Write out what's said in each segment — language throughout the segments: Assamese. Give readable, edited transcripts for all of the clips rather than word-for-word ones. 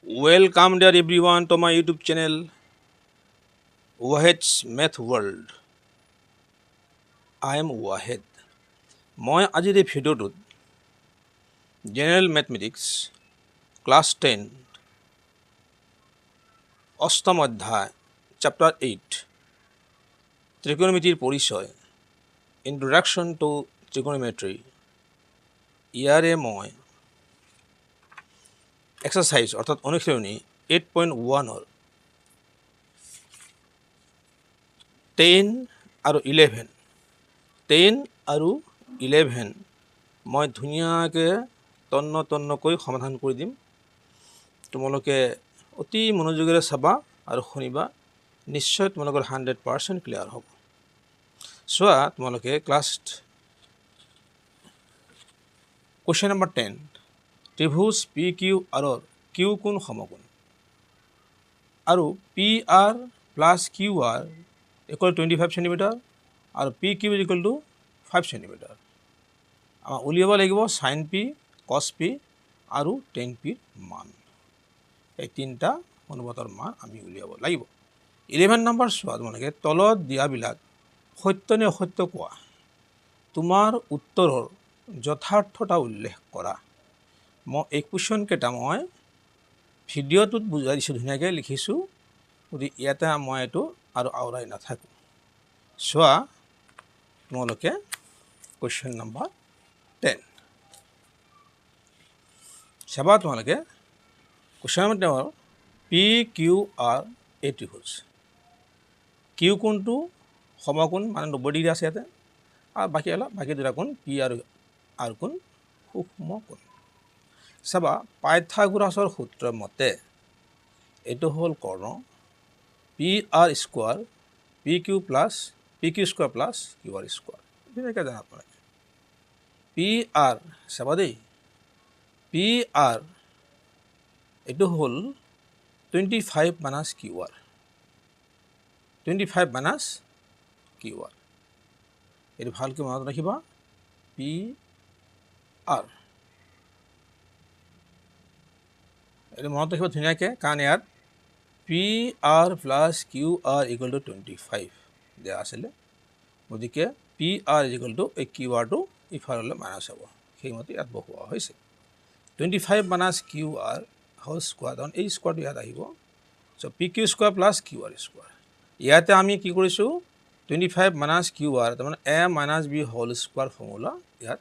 Welcome dear everyone to my YouTube channel Wahid's Math World. I am Wahid. মই আজিৰ এই ভিডিঅ'টোত জেনেৰেল মেথমেটিক্স ক্লাছ 10 অষ্টম অধ্যায় চেপ্টাৰ 8 ত্ৰিকোণমিতিৰ পৰিচয় ইন্ট্ৰডাকশ্যন টু ত্ৰিকোণমিতি ইয়াৰে মই এক্সাৰসাইজ অৰ্থাৎ অনুশীলনী 8.1 10 আৰু 11 10 আৰু 11 মই ধুনীয়াকৈ তন্নকৈ সমাধান কৰি দিম। তোমালোকে অতি মনোযোগেৰে চাবা আৰু শুনিবা, নিশ্চয় তোমালোকৰ 100% ক্লিয়াৰ হ'ব। চোৱা, তোমালোকে ক্লাছ কুৱেশ্যন নম্বৰ 10 ত্ৰিভুজ পি কিউ আৰৰ কিউ কোণ সমকোণ আৰু P R plus Q R equal 25 centimetre আৰু পি কিউ ইকুৱেল টু 5 সেণ্টিমিটাৰ। আমাক উলিয়াব লাগিব সাইন পি, কছ পি আৰু টেন পিৰ মান। এই তিনিটা অনুপাতৰ মান আমি উলিয়াব লাগিব। 11 নম্বৰ চোৱা, তোমালোকে তলত দিয়াবিলাক সত্য নে অসত্য কোৱা। তোমাৰ উত্তৰৰ যথাৰ্থতা উল্লেখ কৰা। মই এই কুৱেশ্যনকেইটা মই ভিডিঅ'টোত বুজাই দিছোঁ, ধুনীয়াকৈ লিখিছোঁ, গতিকে ইয়াতে মই এইটো আৰু আওৰাই নাথাকোঁ। চোৱা তোমালোকে কুৱেশ্যন নম্বৰ 10 চাবা। তোমালোকে question number 10 P Q R এই ত্ৰিভুজ কিউ কোণটো সমকোণ মানে 90 ডিগ্ৰী আছে ইয়াতে, আৰু বাকী দুটা কোণ পি আৰু আৰ কোণ সূক্ষ্ম কোণ। চাবা, পাইথাগোৰাছৰ সূত্ৰৰ মতে এইটো হ'ল কৰ্ণ P R square P Q square plus Q R square. ধুনীয়াকৈ জানা আপোনালোকে পি আৰ চাবা দেই, পি আৰ এইটো হ'ল 25 minus Q R, 25 minus Q R. এইটো ভালকৈ মনত ৰাখিবা, পি আৰ এইটো মনত ৰাখিবা ধুনীয়াকৈ, কাৰণ ইয়াত P R plus Q R equal to 25 দিয়া আছিলে, গতিকে পি আৰ ইকুৱেল টু এই কিউ আৰটো ইফাললৈ মাইনাছ হ'ব, সেইমতে ইয়াত বহোৱা হৈছে। 25 minus Q R whole square, কাৰণ এই স্কোৱাৰটো ইয়াত আহিব। So' P Q square plus Q R square. ইয়াতে আমি কি কৰিছোঁ, 25 মাইনাছ কিউ আৰ তাৰমানে A minus B whole square formula ইয়াত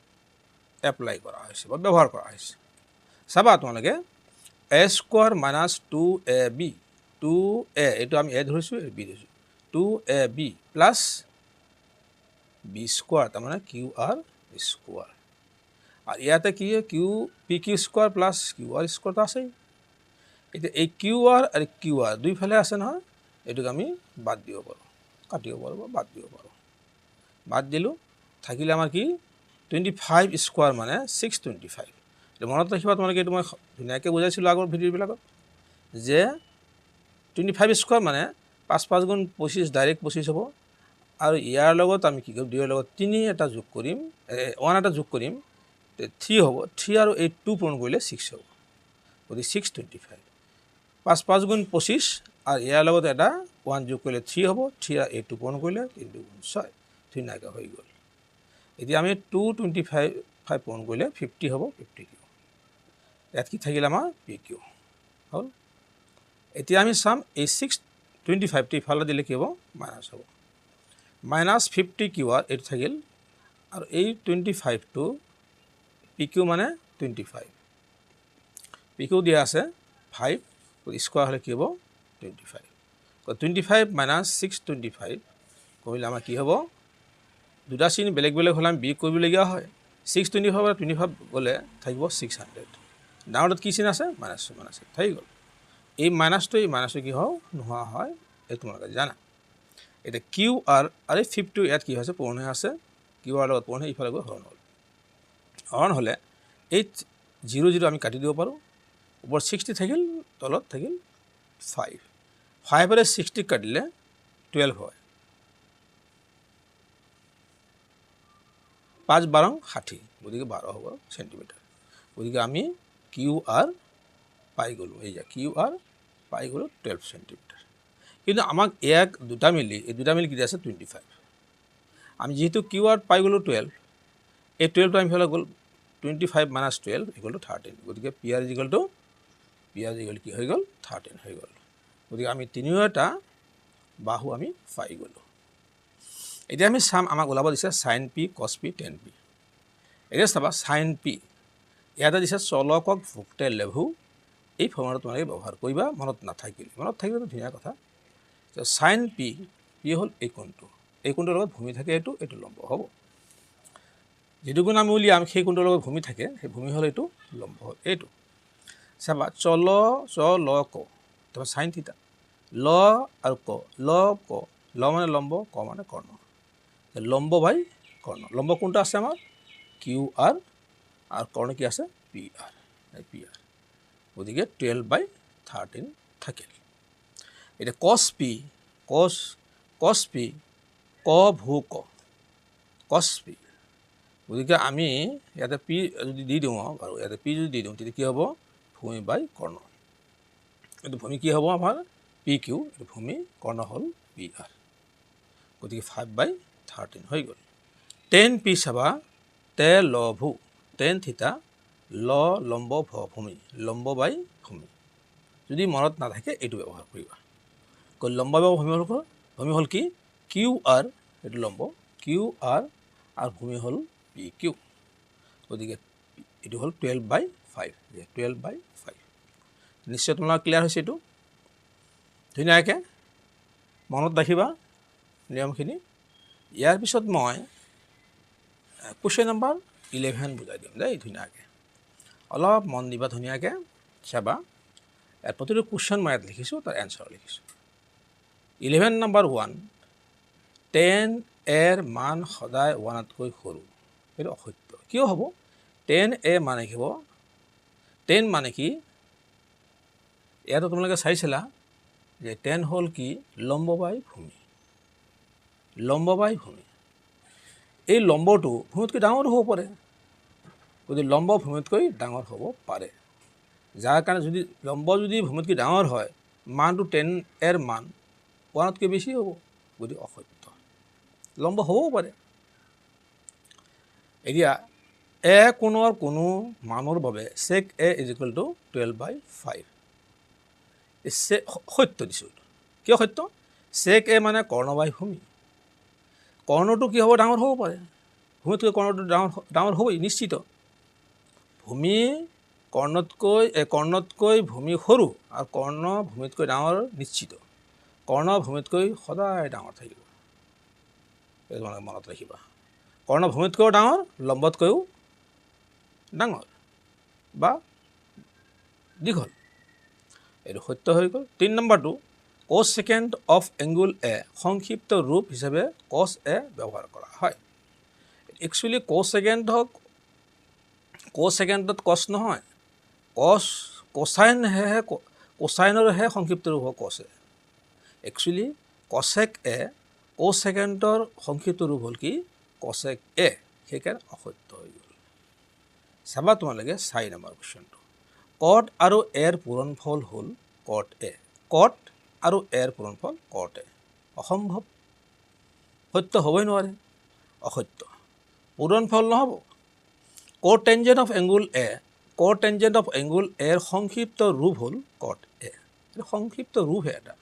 এপ্লাই কৰা হৈছে বা ব্যৱহাৰ কৰা হৈছে। চাবা তোমালোকে এ স্কোৱাৰ মাইনাছ 2ab, 2a এইটো আমি এ ধৰিছোঁ, বি ধৰিছোঁ, 2ab প্লাছ বি স্কোৱাৰ তাৰমানে কিউ আৰ স্কোৱাৰ। আৰু ইয়াতে কি P Q square plus Q R স্কোৱাৰটো আছেই। এতিয়া এই কিউ আৰ আৰু কিউ আৰ দুইফালে আছে নহয়, এইটোক আমি বাদ দিব পাৰোঁ, কাটিব পাৰোঁ বা বাদ দিব পাৰোঁ। বাদ দিলোঁ, থাকিলে আমাৰ কি 25 স্কোৱাৰ মানে 625। এইটো মনত ৰাখিবা তোমালোকে, এইটো মই ধুনীয়াকৈ বুজাইছিলোঁ আগৰ ভিডিঅ'বিলাকত যে 25 স্কোৱাৰ মানে 5 5 গুণ 25 ডাইৰেক্ট 25 হ'ব, আৰু ইয়াৰ লগত আমি কি কৰিম, 2ৰ লগত 3 এটা যোগ কৰিম, 1 এটা যোগ কৰিম, 3 হ'ব, 3 আৰু 8 2 পূৰণ কৰিলে 6 হ'ব, গতিকে 625। 5 5 গুণ 25 আৰু ইয়াৰ লগত এটা 1 যোগ কৰিলে 3 হ'ব, 3 আৰু 8 পূৰণ কৰিলে 3 গুণ 6, ধুনীয়াকৈ হৈ গ'ল। এতিয়া আমি 225 পূৰণ কৰিলে 50 হ'ব, 50 কিউ। ইয়াত কি থাকিল আমাৰ পি কিউ হ'ল। এতিয়া আমি চাম এই 625টো ইফালে দিলে কি হ'ব, মাইনাছ হ'ব, মাইনাছ 50 কিউ আৰ এইটো থাকিল, আৰু এই 25টো পি কিউ মানে 25, পি কিউ দিয়া আছে 5, স্কোৱাৰ হ'লে কি হ'ব 25। 25 মাইনাছ 625 কৰিলে আমাৰ কি হ'ব, দুটা চিন বেলেগ বেলেগ হ'লে আমি বি কৰিবলগীয়া হয়। 625 পৰা 25 গ'লে থাকিব 600, ডাঙৰটোত কি চিন আছে, মাইনাছ আছে, থাকি গ'ল। এই মাইনাছটো কি হয়, নোহোৱা হয়, এই তোমালোকে জানা। এতিয়া কিউ আৰ আৰু এই 50 ইয়াত কি হৈছে, পূৰণ হৈ আছে, কিউ আৰ লগত পূৰণ হৈ ইফালে গৈ হৰণ হ'ল। হৰণ হ'লে এই 0 0 আমি কাটি দিব পাৰোঁ, ওপৰত 60 থাকিল, তলত থাকিল 5, 5ৰে 60 কাটিলে 12 হয়, 5 12 60, গতিকে 12 হ'ব চেণ্টিমিটাৰ। গতিকে আমি কিউ আৰ পাই গ'লোঁ এইয়া কিউ আৰ পাই গ'লোঁ 12 চেণ্টিমিটাৰ কিন্তু আমাক ইয়াক দুটা মিলি এই দুটা মিলি কি আছে 25 আমি যেহেতু কিউ আৰ পাই গ'লোঁ 12 এই 12টো আমি ফেলে গ'ল 25 মাইনাছ 12 ইকুৱেল টু 13 গতিকে পি আৰ ইকুৱেল টু কি হৈ গ'ল 13 হৈ গ'ল গতিকে আমি তিনিওটা বাহু আমি পাই গ'লোঁ এতিয়া আমি চাম আমাক ওলাব দিছে sign P cos P ten P এতিয়া চাবা সাইন পি ইয়াতে দিছে চলকক ভুক্তে লেভু এই ফৰ্মুলাটো তোমালোকে ব্যৱহাৰ কৰিবা মনত থাকিলেতো ধুনীয়া কথা সাইন পি হ'ল এই কোণটোৰ লগত ভূমি থাকে এইটো লম্ব হ'ব যিটো কোণ আমি উলিয়াম সেই কোণটোৰ লগত ভূমি থাকে সেই ভূমি হ'ল এইটো লম্ব হ'ল এইটো চাবা চল ক তাৰপৰা সাইন থিতা ল আৰু ক ল মানে লম্ব ক মানে কৰ্ণ লম্ব বাই কৰ্ণ লম্ব কোনটো আছে আমাৰ কিউ আৰ আৰু কৰ্ণ কি আছে পি আৰ গতিকে 12/13 থাকিল এতিয়া কছ পি ক ভূ কছ পি গতিকে আমি ইয়াতে পি যদি দি দিওঁ বাৰু ইয়াতে পি যদি দি দিওঁ তেতিয়া কি হ'ব ভূমি বাই কৰ্ণ এইটো ভূমি কি হ'ব আমাৰ পি কিউ এইটো ভূমি কৰ্ণ হ'ল পি আৰ গতিকে 5/13 হৈ গ'ল টেন পি চাবা তে ল ভূ টেন থিতা ল লম্ব ভ ভূমি লম্ব বাই ভূমি যদি মনত নাথাকে এইটো ব্যৱহাৰ কৰিবা লম্ব বাই ভূমি হ'ল কি কিউ আৰ এইটো লম্ব কিউ আৰ আৰু ভূমি হ'ল পি কিউ গতিকে এইটো হ'ল 12/5 12/5 নিশ্চয় তোমালোকৰ ক্লিয়াৰ হৈছে এইটো ধুনীয়াকৈ মনত ৰাখিবা নিয়মখিনি ইয়াৰ পিছত মই কুৱেশ্যন নম্বৰ 11 বুজাই দিম দেই ধুনীয়াকৈ অলপ মন দিবা ধুনীয়াকৈ চাবা ইয়াত প্ৰতিটো কুৱেশ্যন মই ইয়াত লিখিছোঁ তাৰ এনচাৰ লিখিছোঁ 11 নম্বৰ 1 10 এৰ মান সদায় 1তকৈ সৰু এইটো অসত্য কিয় হ'ব 10 এ মানে কি হ'ব 10 মানে কি ইয়াতো তোমালোকে চাইছিলা যে 10 হ'ল কি লম্ব বাই ভূমি এই লম্বটো ভূমিতকৈ ডাঙৰ হ'ব পাৰে গতিকে লম্ব ভূমিতকৈ ডাঙৰ হ'ব পাৰে যাৰ কাৰণে যদি লম্ব যদি ভূমিতকৈ ডাঙৰ হয় মানটো 10 এৰ মান 1তকৈ বেছি হ'ব গতিকে অসত্য লম্ব হ'বও পাৰে এতিয়া এ কোণৰ কোনো মানৰ বাবে check A is equal to 12/5 সত্য দিছোঁ কিয় সত্য চেক এ মানে কৰ্ণ বাই ভূমি কৰ্ণটো কি হ'ব ডাঙৰ হ'ব পাৰে ভূমিতকৈ কৰ্ণটো ডাঙৰ হ'বই নিশ্চিত ভূমি কৰ্ণতকৈ ভূমি সৰু আৰু কৰ্ণ ভূমিতকৈ ডাঙৰ নিশ্চিত কৰ্ণ ভূমিতকৈ সদায় ডাঙৰ থাকিব তোমালোকে মনত ৰাখিবা কৰ্ণ ভূমিতকৈও ডাঙৰ লম্বতকৈও ডাঙৰ বা দীঘল এইটো সত্য হৈ গ'ল 3 নম্বৰটো কছ ছেকেণ্ড অফ এংগুল এ সংক্ষিপ্ত ৰূপ হিচাপে কছ এ ব্যৱহাৰ কৰা হয় একচুৱেলি কছ কছ নহয় কোচাইনৰহে সংক্ষিপ্ত ৰূপ হয় কছ এ একচুৱেলি কছেক এ কছ ছেকেণ্ডৰ সংক্ষিপ্ত ৰূপ হ'ল কি কছেক এ সেইকাৰণে অসত্য হৈ গ'ল চাবা তোমালোকে 4 নম্বৰ কুৱেশ্যনটো কট আৰু এৰ পূৰণফল হ'ল কট আৰু এৰ পূৰণফল কট এ অসম্ভৱ সত্য হ'বই নোৱাৰে অসত্য পূৰণফল নহ'ব কট টেঞ্জেণ্ট অফ এংগুল এৰ সংক্ষিপ্ত ৰূপ হ'ল কট এ এইটো সংক্ষিপ্ত ৰূপহে এটা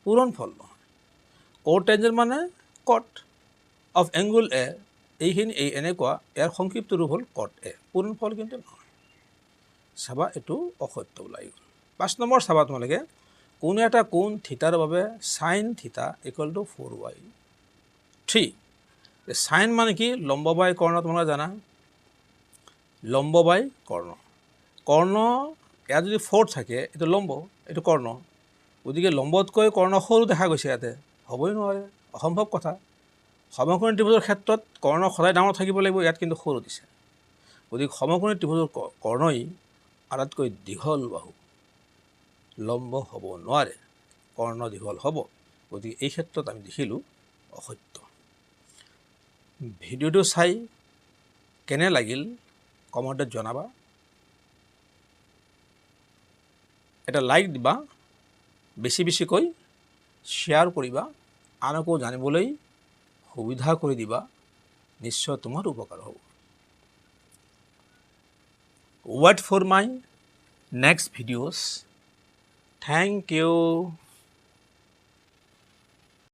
পূৰণফল নহয় কট টেঞ্জেণ্ট মানে কট অফ এংগুল এ এই এনেকুৱা ইয়াৰ সংক্ষিপ্ত ৰূপ হ'ল কট এ পূৰণফল কিন্তু নহয় চাবা এইটো অসত্য ওলাই গ'ল 5 নম্বৰ চাবা তোমালোকে কোনো এটা কোণ থিতাৰ বাবে sine theta equal to 4/3 sine মানে কি লম্ব বাই কৰ্ণ তোমালোকে জানা লম্ব বাই কৰ্ণ ইয়াত যদি 4 থাকে এইটো লম্ব এইটো কৰ্ণ গতিকে লম্বতকৈ কৰ্ণ সৰু দেখা গৈছে ইয়াতে হ'বই নোৱাৰে অসম্ভৱ কথা সমকোণী ত্ৰিভুজৰ ক্ষেত্ৰত কৰ্ণ সদায় ডাঙৰ থাকিব লাগিব ইয়াত কিন্তু সৰু দিছে গতিকে সমকোণী ত্ৰিভুজৰ কৰ্ণই আটাইতকৈ দীঘল বাহু লম্ব হ'ব নোৱাৰে কৰ্ণ দীঘল হ'ব গতিকে এই ক্ষেত্ৰত আমি দেখিলোঁ অসত্য ভিডিঅ'টো চাই কেনে লাগিল কমেণ্টত জনাবা এটা লাইক দিবা, বেছি বেছিকৈ শ্বেয়াৰ কৰিবা, আনকো জানিবলৈ সুবিধা কৰি দিবা, নিশ্চয় তোমাৰ উপকাৰ হ'ব। Wait for my next videos. Thank you.